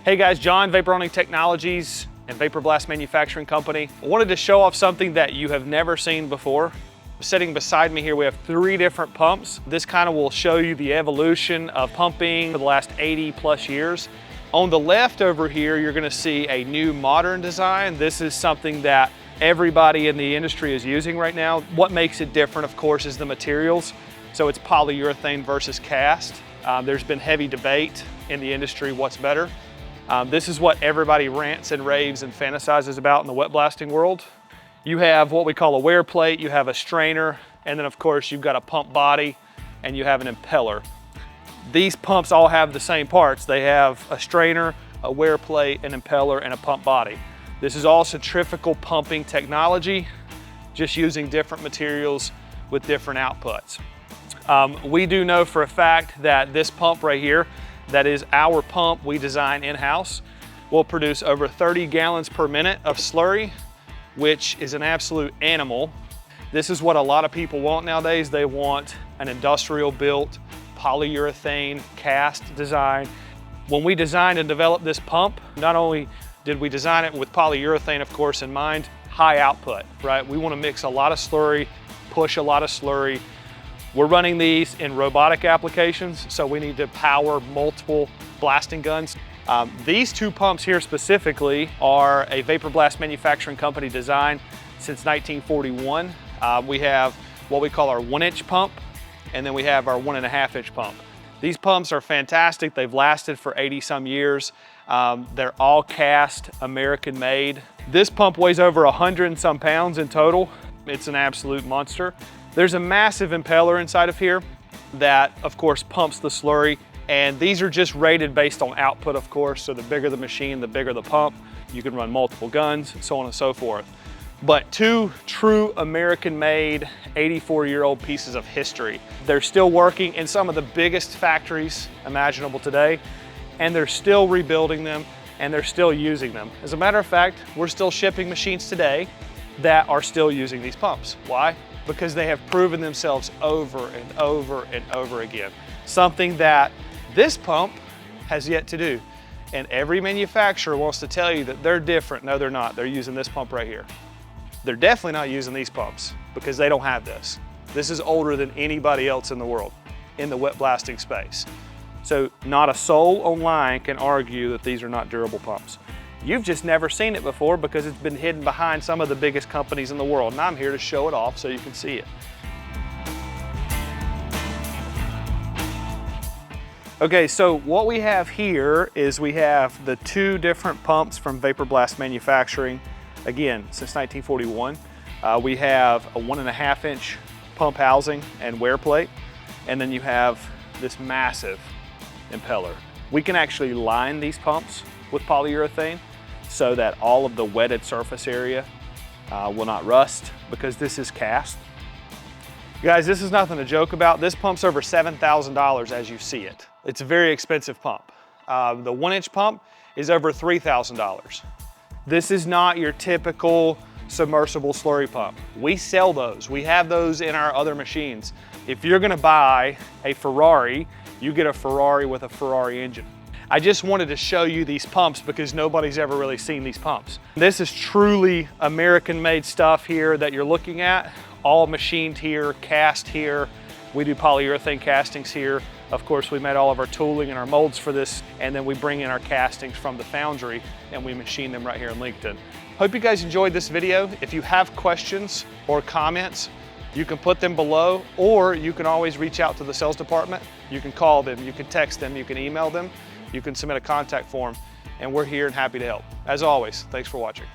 Hey guys, John, Vaporonic Technologies and Vapor Blast Manufacturing Company. I wanted to show off something that you have never seen before. Sitting beside me here, we have 3 different pumps. This kind of will show you the evolution of pumping for the last 80 plus years. On the left over here, you're gonna see a new modern design. This is something that everybody in the industry is using right now. What makes it different, of course, is the materials. So it's polyurethane versus cast. There's been heavy debate in the industry, what's better. This is what everybody rants and raves and fantasizes about in the wet blasting world. You have what we call a wear plate, you have a strainer, and then of course you've got a pump body and you have an impeller. These pumps all have the same parts. They have a strainer, a wear plate, an impeller, and a pump body. This is all centrifugal pumping technology, just using different materials with different outputs. We do know for a fact that this pump right here, that is our pump we design in-house, will produce over 30 gallons per minute of slurry, which is an absolute animal. This is what a lot of people want nowadays. They want an industrial built polyurethane cast design. When we designed and developed this pump, not only did we design it with polyurethane, of course, in mind, high output, right? We want to mix a lot of slurry, push a lot of slurry. We're running these in robotic applications, so we need to power multiple blasting guns. These 2 pumps here specifically are a Vapor Blast Manufacturing Company design since 1941. We have what we call our 1-inch pump, and then we have our 1.5-inch pump. These pumps are fantastic. They've lasted for 80 some years. They're all cast, American made. This pump weighs over 100 and some pounds in total. It's an absolute monster. There's a massive impeller inside of here that, of course, pumps the slurry. And these are just rated based on output, of course. So the bigger the machine, the bigger the pump. You can run multiple guns, so on and so forth. But 2 true American-made, 84-year-old pieces of history. They're still working in some of the biggest factories imaginable today, and they're still rebuilding them, and they're still using them. As a matter of fact, we're still shipping machines today that are still using these pumps. Why? Because they have proven themselves over and over and over again. Something that this pump has yet to do. And every manufacturer wants to tell you that they're different. No, they're not. They're using this pump right here. They're definitely not using these pumps because they don't have this. This is older than anybody else in the world in the wet blasting space. So not a soul online can argue that these are not durable pumps. You've just never seen it before because it's been hidden behind some of the biggest companies in the world, and I'm here to show it off so you can see it. Okay, so what we have here is we have the 2 different pumps from Vapor Blast Manufacturing. Again, since 1941. We have a 1.5-inch pump housing and wear plate, and then you have this massive impeller. We can actually line these pumps with polyurethane so that all of the wetted surface area will not rust because this is cast. Guys, this is nothing to joke about. This pump's over $7,000 as you see it. It's a very expensive pump. The 1-inch pump is over $3,000. This is not your typical submersible slurry pump. We sell those. We have those in our other machines. If you're gonna buy a Ferrari, you get a Ferrari with a Ferrari engine. I just wanted to show you these pumps because nobody's ever really seen these pumps. This is truly American-made stuff here that you're looking at. All machined here, cast here. We do polyurethane castings here. Of course, we made all of our tooling and our molds for this, and then we bring in our castings from the foundry and we machine them right here in Lincoln. Hope you guys enjoyed this video. If you have questions or comments, you can put them below, or you can always reach out to the sales department. You can call them, you can text them, you can email them, you can submit a contact form, and we're here and happy to help. As always, thanks for watching.